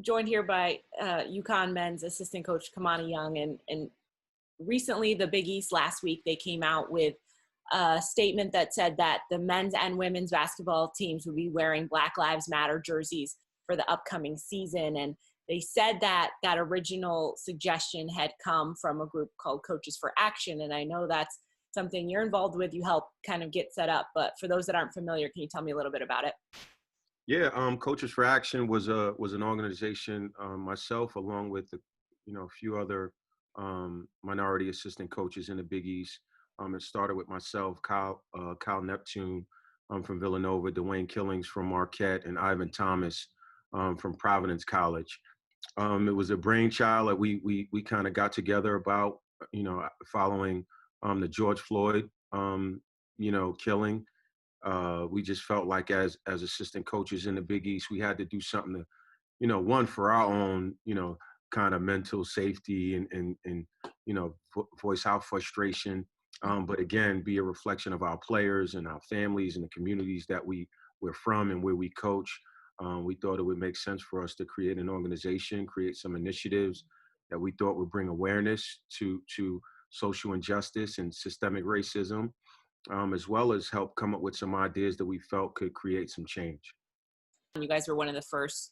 joined here by UConn men's assistant coach Kimani Young, and recently the Big East last week they came out with a statement that said that the men's and women's basketball teams would be wearing Black Lives Matter jerseys for the upcoming season. And they said that that original suggestion had come from a group called Coaches for Action. And I know that's something you're involved with. You help kind of get set up. But for those that aren't familiar, can you tell me a little bit about it? Yeah, Coaches for Action was an organization, myself along with a few other minority assistant coaches in the Big East. It started with myself, Kyle Neptune from Villanova, Dwayne Killings from Marquette, and Ivan Thomas from Providence College. It was a brainchild that we kind of got together about, following the George Floyd, killing. We just felt like as assistant coaches in the Big East, we had to do something to, one, for our own, kind of mental safety and voice out frustration. But again, be a reflection of our players and our families and the communities that we're from and where we coach. We thought it would make sense for us to create an organization, create some initiatives that we thought would bring awareness to social injustice and systemic racism, as well as help come up with some ideas that we felt could create some change. You guys were one of the first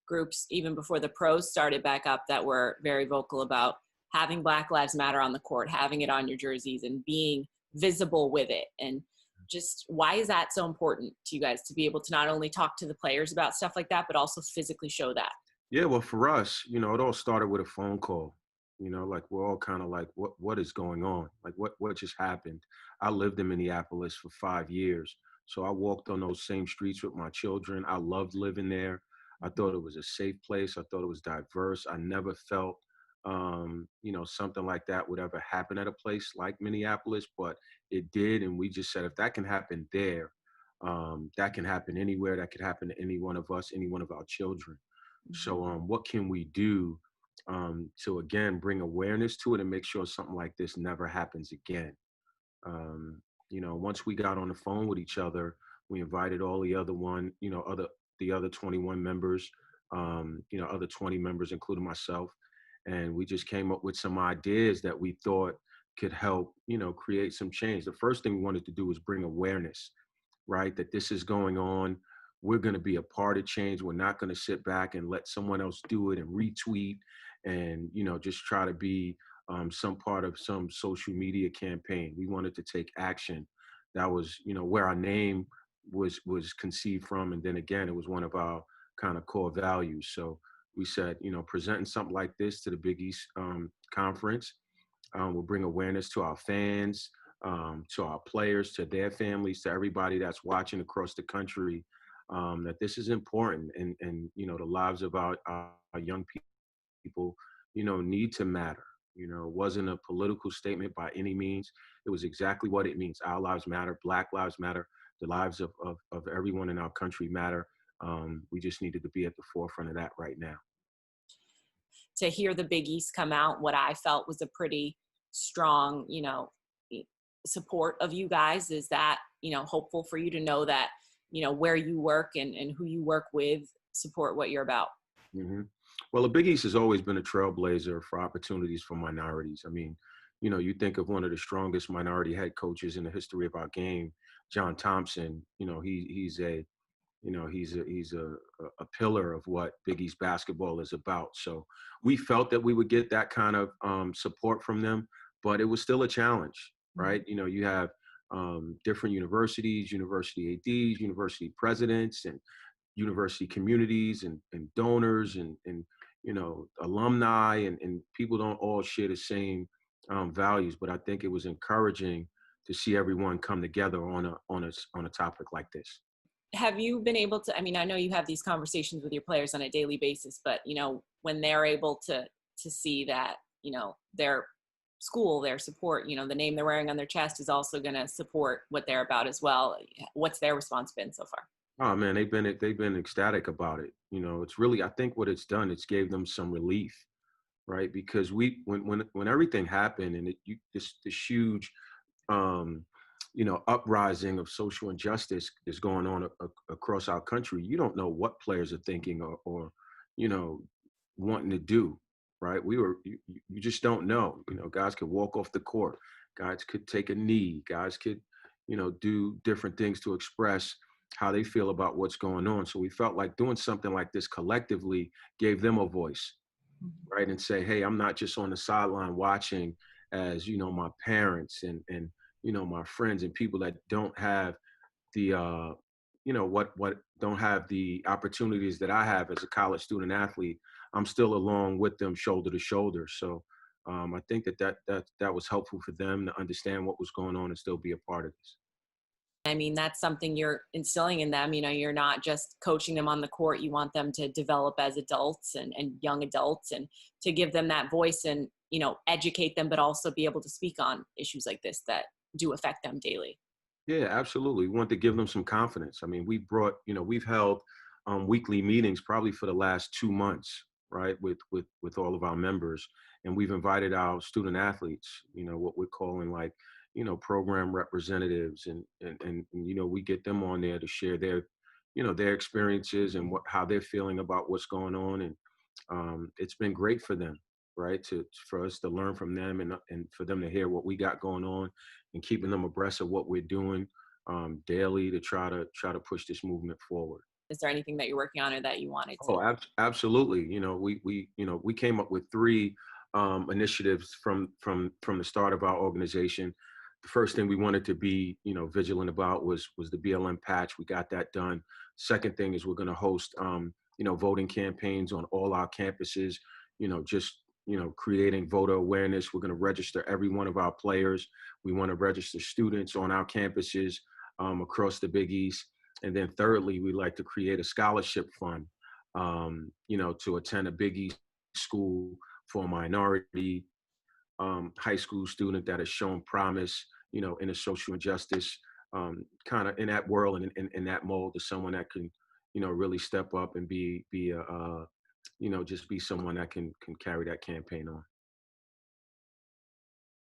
groups, even before the pros started back up, that were very vocal about having Black Lives Matter on the court, having it on your jerseys and being visible with it. And just why is that so important to you guys to be able to not only talk to the players about stuff like that, but also physically show that? Yeah, well, for us, it all started with a phone call. Like we're all kind of like, what is going on? Like what just happened? I lived in Minneapolis for 5 years. So I walked on those same streets with my children. I loved living there. I thought it was a safe place. I thought it was diverse. I never felt, something like that would ever happen at a place like Minneapolis, but it did. And we just said, if that can happen there, that can happen anywhere. That could happen to any one of us, any one of our children. So what can we do to, again, bring awareness to it and make sure something like this never happens again? Once we got on the phone with each other, we invited all the other 21 members, other 20 members, including myself. And we just came up with some ideas that we thought could help, create some change. The first thing we wanted to do was bring awareness, right? That this is going on. We're going to be a part of change. We're not going to sit back and let someone else do it and retweet and, just try to be some part of some social media campaign. We wanted to take action. That was, where our name was conceived from. And then again, it was one of our kind of core values. So we said, presenting something like this to the Big East Conference will bring awareness to our fans, to our players, to their families, to everybody that's watching across the country, that this is important and the lives of our young people, need to matter. It wasn't a political statement by any means. It was exactly what it means. Our lives matter. Black lives matter. The lives of everyone in our country matter. We just needed to be at the forefront of that right now. To hear the Big East come out, what I felt was a pretty strong, support of you guys. Is that, hopeful for you to know that, where you work and who you work with support what you're about? Mm-hmm. Well, the Big East has always been a trailblazer for opportunities for minorities. I mean, you think of one of the strongest minority head coaches in the history of our game, John Thompson. He's a pillar of what Big East basketball is about. So we felt that we would get that kind of support from them, but it was still a challenge, right? You have different universities, university ADs, university presidents, and university communities and donors and alumni and people don't all share the same values. But I think it was encouraging to see everyone come together on a topic like this. Have you been able to, I know you have these conversations with your players on a daily basis, but, when they're able to see that, their school, their support, the name they're wearing on their chest is also going to support what they're about as well. What's their response been so far? Oh man, they've been ecstatic about it. It's really, I think what it's done, it's gave them some relief, right? Because when everything happened and this huge, uprising of social injustice is going on across our country, you don't know what players are thinking or wanting to do, right? You just don't know. You know, guys could walk off the court, guys could take a knee, guys could, do different things to express how they feel about what's going on. So we felt like doing something like this collectively gave them a voice, right? And say, hey, I'm not just on the sideline watching as, my parents and, my friends and people that don't have the what don't have the opportunities that I have as a college student athlete. I'm still along with them shoulder to shoulder. So I think that was helpful for them to understand what was going on and still be a part of this. I mean, that's something you're instilling in them. You know, you're not just coaching them on the court. You want them to develop as adults and young adults, and to give them that voice and, educate them, but also be able to speak on issues like this that do affect them daily. Yeah, absolutely. We want to give them some confidence. I mean, we've held weekly meetings probably for the last 2 months, right, with all of our members, and we've invited our student athletes. What we're calling like, program representatives, and we get them on there to share their experiences and how they're feeling about what's going on, and it's been great for them, right, for us to learn from them and for them to hear what we got going on and keeping them abreast of what we're doing daily to try to push this movement forward. Is there anything that you're working on or that you wanted to? Oh, absolutely. We came up with three initiatives from the start of our organization. The first thing we wanted to be, vigilant about was the BLM patch. We got that done. Second thing is we're going to host, voting campaigns on all our campuses. Just creating voter awareness. We're going to register every one of our players. We want to register students on our campuses across the Big East. And then thirdly, we like to create a scholarship fund, to attend a Big East school for a minority high school student that has shown promise, in a social injustice kind of in that world and in that mold, to someone that can, really step up and be a, just be someone that can carry that campaign on.